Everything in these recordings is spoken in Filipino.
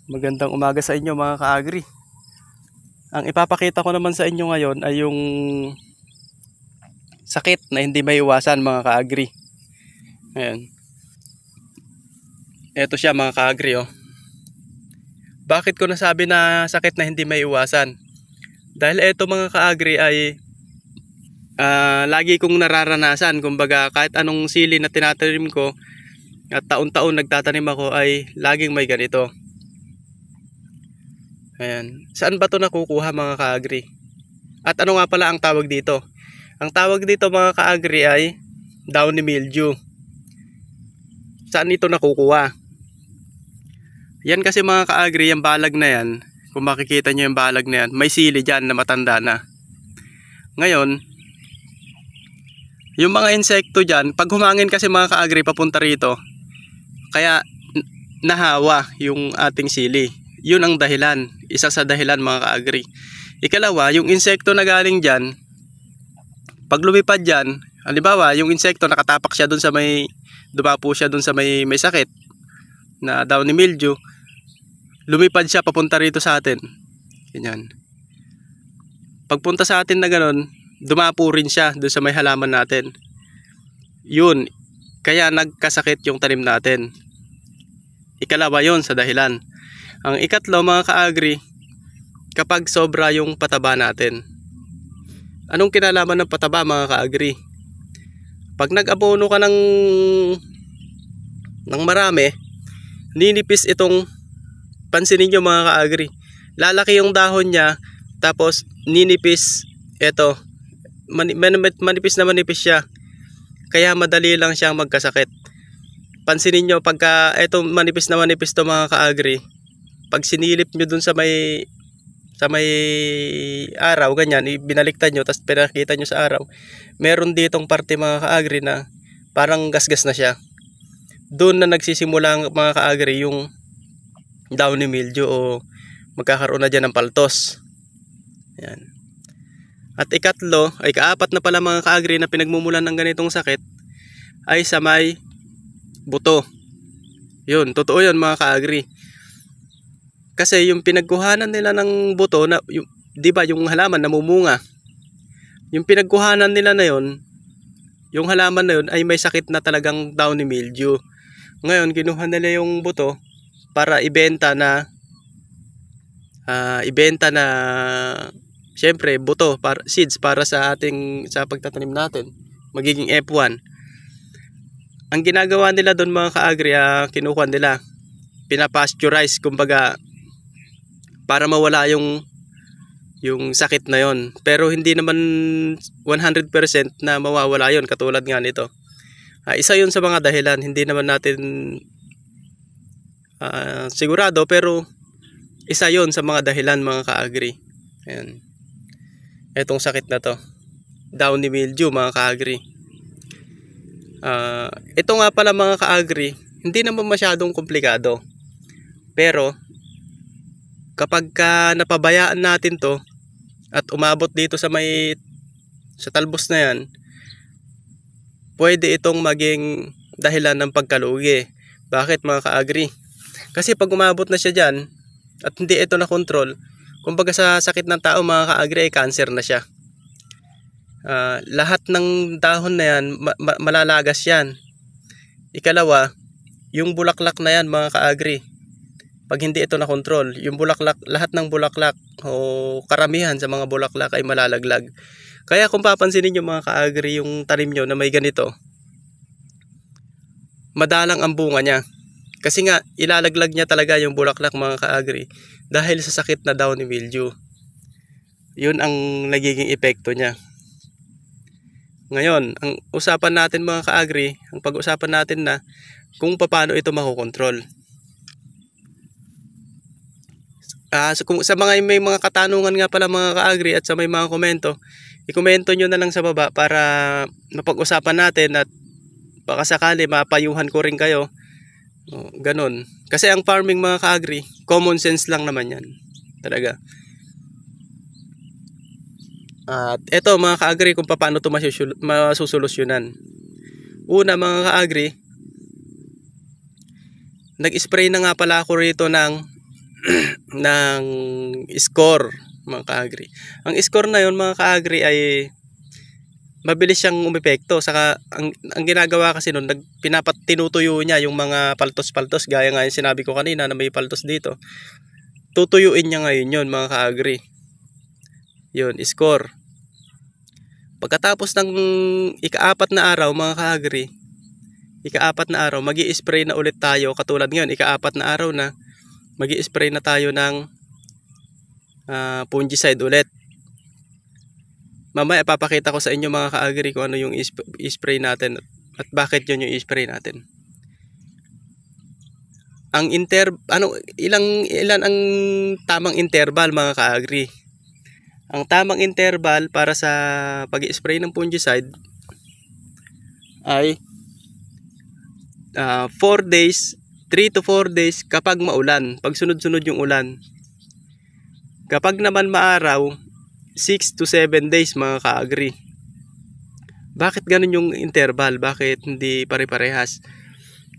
Magandang umaga sa inyo mga ka-agri. Ang ipapakita ko naman sa inyo ngayon ay yung sakit na hindi maiiwasan mga ka-agri. Ayan. Ito siya mga ka-agri oh. Bakit ko nasabi na sakit na hindi maiiwasan? Dahil ito mga ka-agri ay lagi kong nararanasan. Kumbaga kahit anong sili na tinatanim ko at taon-taon nagtatanim ako ay laging may ganito. Ayan. Saan ba ito nakukuha mga ka-agri? At ano nga pala ang tawag dito? Ang tawag dito mga ka-agri ay downy mildew. Saan ito nakukuha? Yan kasi mga ka-agri, yung balag na yan, kung makikita nyo yung balag na yan, may sili dyan na matanda na. Ngayon, yung mga insekto dyan, pag humangin kasi mga ka-agri papunta rito, kaya nahawa yung ating sili. Yun ang dahilan, isa sa dahilan mga ka-agri. Ikalawa, yung insekto na galing dyan, pag lumipad dyan, halimbawa yung insekto nakatapak siya dun sa may, dumapo siya dun sa may sakit na downy mildew, lumipad siya papunta rito sa atin. Ganyan. Pagpunta sa atin na ganon, dumapo rin siya dun sa may halaman natin. Yun, kaya nagkasakit yung tanim natin. Ikalawa yun sa dahilan. Ang ikatlo mga ka-agri, kapag sobra yung pataba natin. Anong kinalaman ng pataba mga ka-agri? Pag nag-abono ka ng marami, ninipis itong, pansinin nyo mga ka-agri, lalaki yung dahon niya, tapos ninipis, eto, manipis na manipis siya. Kaya madali lang siyang magkasakit. Pansinin nyo, pagka eto manipis na manipis to mga ka-agri, pag sinilip nyo dun sa may araw, ganyan, binaliktad nyo, tapos pinakita nyo sa araw, meron ditong parte mga ka-agri na parang gasgas na siya. Doon na nagsisimula ang mga ka-agri yung downy mildew o magkakaroon na dyan ng paltos. Yan. At ikatlo, ay kaapat na pala mga ka-agri na pinagmumulan ng ganitong sakit ay sa may buto. Yun, totoo yun mga ka-agri. Kasi yung pinagkuhanan nila ng buto na, di ba yung halaman namumunga, yung pinagkuhanan nila na yun, yung halaman na yun ay may sakit na talagang downy mildew. Ngayon kinuha nila yung buto para ibenta na syempre buto para seeds para sa pagtatanim natin, magiging F1. Ang ginagawa nila doon mga ka-agri, kinukuha nila, pinapasteurize kumbaga para mawala yung sakit na yon. Pero hindi naman 100% na mawawala yon, katulad nga nito. Isa yun sa mga dahilan, hindi naman natin sigurado, pero isa yun sa mga dahilan mga ka-agri. Ayan. Etong sakit na to, downy mildew mga ka-agri. Ito nga pala mga ka-agri, hindi naman masyadong komplikado. Pero kapag napabayaan natin to at umabot dito sa talbos na yan, pwede itong maging dahilan ng pagkalugi. Bakit mga ka-agri? Kasi pag umabot na siya dyan at hindi ito na control, kumbaga sa sakit ng tao mga ka-agri ay cancer na siya. Lahat ng dahon na yan malalagas yan. Ikalawa, yung bulaklak na yan mga ka-agri, pag hindi ito na control, yung bulaklak, lahat ng bulaklak o karamihan sa mga bulaklak ay malalaglag. Kaya kung papansinin nyo mga ka-agri yung tanim nyo na may ganito, madalang ang bunga niya. Kasi nga ilalaglag niya talaga yung bulaklak mga ka-agri dahil sa sakit na downy mildew. Yun ang nagiging epekto niya. Ngayon, ang usapan natin mga ka-agri, ang pag-usapan natin na kung paano ito makokontrol. Kung sa mga may mga katanungan nga pala mga ka-agri at sa may mga komento, i-komento nyo na lang sa baba para mapag-usapan natin at baka sakali mapayuhan ko rin kayo. Ganon. Kasi ang farming mga ka-agri, common sense lang naman yan. Talaga. At eto mga ka-agri kung paano ito masusolusyonan. Una mga ka-agri, nag-spray na nga pala ako rito ng ng score mga ka-agri. Ang score na yon mga ka-agri ay mabilis siyang umepekto. Saka ang ginagawa kasi nun, tinutuyo niya yung mga paltos-paltos, gaya nga yung sinabi ko kanina na may paltos dito. Tutuyuin niya ngayon yun mga ka-agri. Yun, score. Pagkatapos ng ika-4 na araw mga ka-agri, ika-4 na araw, magi-spray na ulit tayo. Katulad ngayon, ika-4 na araw na, magi-spray na tayo ng fungicide ulit. Mamaya ipapakita ko sa inyo mga ka-agri kung ano yung i-spray natin at bakit yun yung i-spray natin. Ang ilan ang tamang interval mga ka-agri? Ang tamang interval para sa pag-i-spray ng fungicide ay 4 days, 3 to 4 days kapag maulan, pag sunod-sunod yung ulan. Kapag naman maaraw, 6 to 7 days mga ka-agri. Bakit ganun yung interval? Bakit hindi pare-parehas?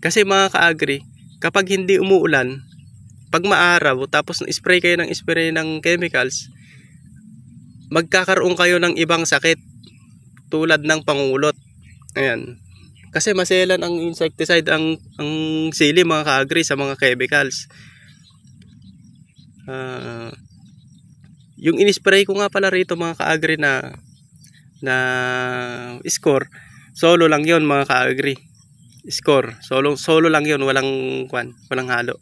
Kasi mga ka-agri, kapag hindi umuulan, pag maaraw, tapos spray kayo ng spray ng chemicals, magkakaroon kayo ng ibang sakit tulad ng pangulot. Ayan. Kasi maselan ang insecticide ang sili mga ka-agri sa mga chemicals. Yung in-spray ko nga pala rito mga ka-agri na score, solo lang yon mga ka-agri. Score, solo lang yon, walang halo.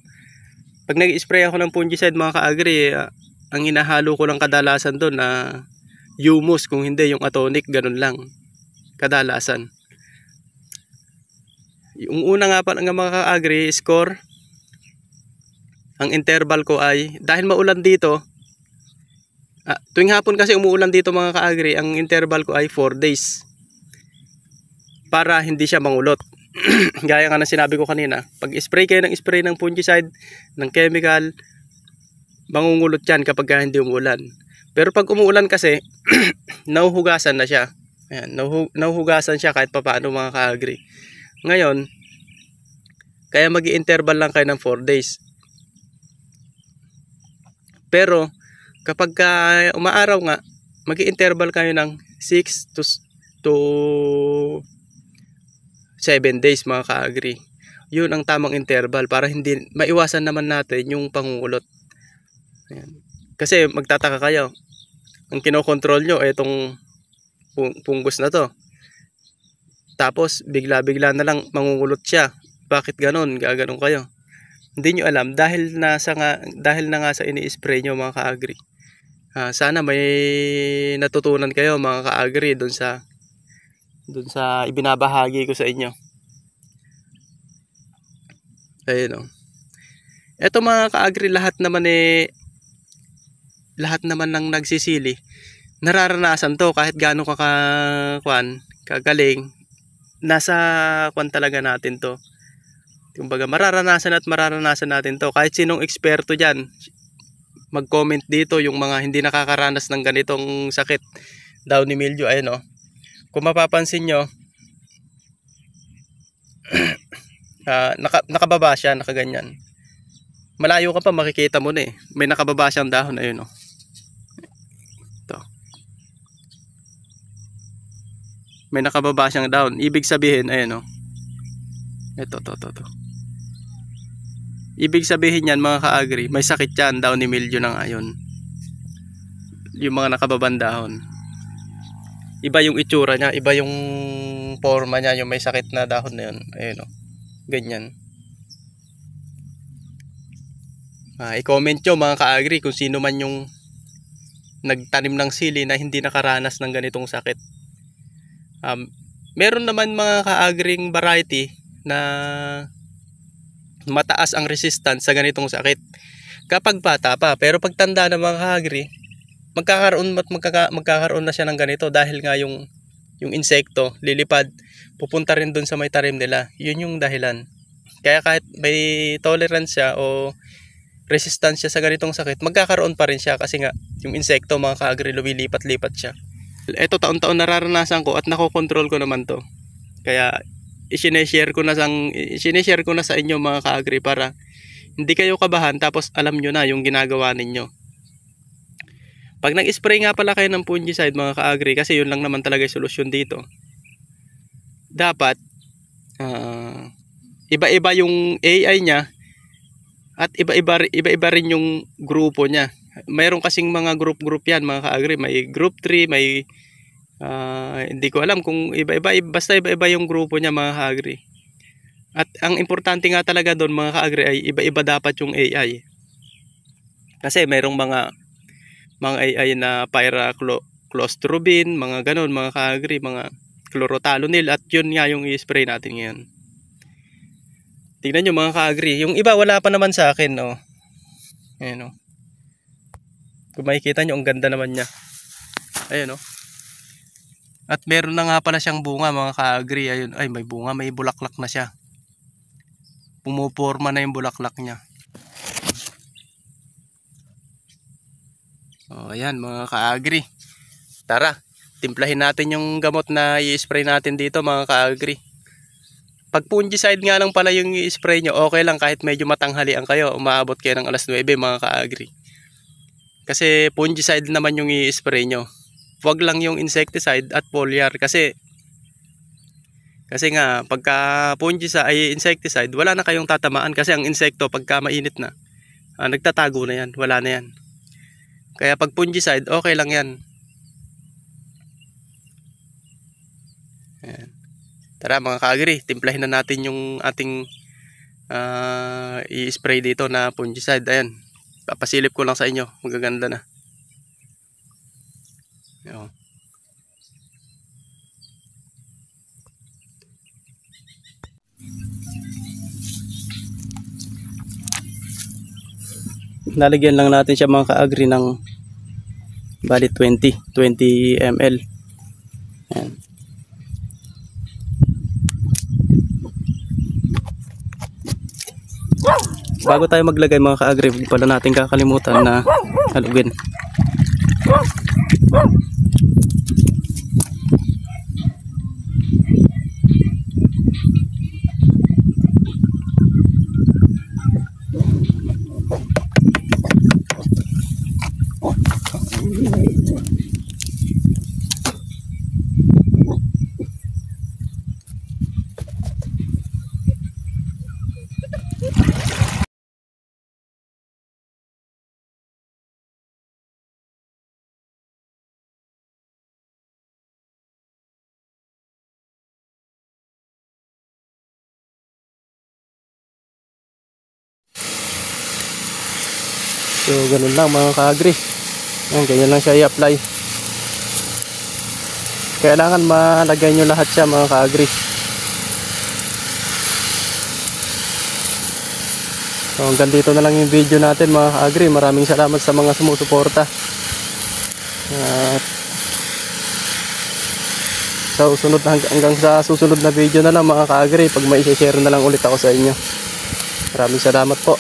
Pag nag-spray ako ng fungicide mga ka-agri, ang hinahalo ko lang kadalasan doon na humus, kung hindi yung atonic, ganun lang kadalasan. Yung una nga pala ng mga ka-agri, score, ang interval ko ay, dahil maulan dito, tuwing hapon kasi umuulan dito mga ka-agri, ang interval ko ay 4 days para hindi siya mangulot. Gaya nga ng sinabi ko kanina, pag spray kayo ng spray ng fungicide, ng chemical, mangungulot yan kapag hindi umuulan. Pero pag umuulan kasi, nahuhugasan na siya. Ayan, nahuhugasan siya kahit papaano mga ka-agri. Ngayon, kaya mag-i-interval lang kayo ng 4 days. Pero kapag umaaraw nga, mag-i-interval kayo ng 6 to 7 days mga ka-agri. Yun ang tamang interval para hindi maiwasan naman natin yung pangungulot. Ayan. Kasi magtataka kayo, ang kinokontrol nyo itong fungus na to. Tapos bigla-bigla na lang mangungulot siya. Bakit ganon? Gaganon kayo. Hindi nyo alam dahil na nga sa ini-spray nyo mga ka-agri. Sana may natutunan kayo mga ka-agri doon sa ibinabahagi ko sa inyo. Ayun o. Ito mga ka-agri, lahat naman ng nagsisili, nararanasan to kahit gaano kagaling. Nasa talaga natin to. Kumbaga mararanasan natin to. Kahit sinong eksperto dyan, mag-comment dito yung mga hindi nakakaranas ng ganitong sakit, downy mildew. Ayun o. Kung mapapansin nyo, nakababa siya, nakaganyan. Malayo ka pa, makikita mo na eh. May nakababa siyang dahon. Ayun o. Ito. May nakababa siyang dahon. Ibig sabihin, ayun o. Ito. Ibig sabihin yan mga ka-agri, may sakit yan, downy mildew na nga yun. Yung mga nakababang dahon. Iba yung itsura niya, iba yung forma niya, yung may sakit na dahon na yun. Ayun o. Ganyan. I-comment nyo mga ka-agri kung sino man yung nagtanim ng sili na hindi nakaranas ng ganitong sakit. Meron naman mga ka-agring variety na mataas ang resistance sa ganitong sakit kapag bata pa, pero pag tanda na mga ka-agri, magkakaroon na siya ng ganito dahil nga yung insekto lilipad pupunta rin dun sa may tarim nila. Yun yung dahilan. Kaya kahit may tolerance siya o resistance siya sa ganitong sakit, magkakaroon pa rin siya kasi nga yung insekto mga ka-agri lumilipat-lipat siya. Ito taon-taon nararanasan ko at nakokontrol ko naman to. Kaya i-share ko na sa inyo mga ka-agri para Hindi kayo kabahan tapos alam nyo na yung ginagawa ninyo. Pag nag-spray nga pala kayo ng fungicide mga ka-agri, kasi yun lang naman talaga yung solusyon dito. Dapat iba-iba yung AI niya at iba-iba rin yung grupo niya. Mayroon kasing mga group yan mga ka-agri. May group 3, may hindi ko alam kung iba-iba, basta iba-iba yung grupo niya mga ka-agri. At ang importante nga talaga doon mga ka-agri ay iba-iba dapat yung AI. Kasi mayroong mga AI na pyraclostrobin, mga ganon mga ka-agri, mga chlorothalonil, at yun nga yung i-spray natin ngayon. Tingnan nyo mga ka-agri, yung iba wala pa naman sa akin, oh. Ayan, oh. Kung makikita nyo, ang ganda naman niya. Ayan, oh. At meron na nga pala siyang bunga mga ka-agri. Ayun, ay may bunga, may bulaklak na siya. Pumuporma na yung bulaklak niya. Oh, ayan mga ka-agri. Tara, timplahin natin yung gamot na i-spray natin dito mga ka-agri. Pag fungicide nga lang pala yung i-spray nyo, okay lang kahit medyo matanghalian kayo. Umaabot kayo ng alas 9 mga ka-agri. Kasi fungicide naman yung i-spray nyo. Huwag lang yung insecticide at foliar kasi nga pagka fungicide ay insecticide, wala na kayong tatamaan kasi ang insekto pagka mainit na nagtatago na yan, wala na yan. Kaya pag fungicide, okay lang yan. Ayan. Tara mga ka-agri, timplahin na natin yung ating i-spray dito na fungicide. Ayan, papasilip ko lang sa inyo, magaganda na. Ayan. Lalagyan lang natin siya mga ka-agri ng bali 20 ml. Ayan. Bago tayo maglagay mga ka-agri, huwag pala natin kakalimutan na halugin. So ganun lang mga ka-agri. Ayan, ganyan lang siya i-apply. Kailangan malagay nyo lahat siya mga ka-agri. So hanggang dito na lang yung video natin mga ka-agri. Maraming salamat sa mga sumusuporta. So hanggang sa susunod na video na lang mga ka-agri, pag may share na lang ulit ako sa inyo. Maraming salamat po.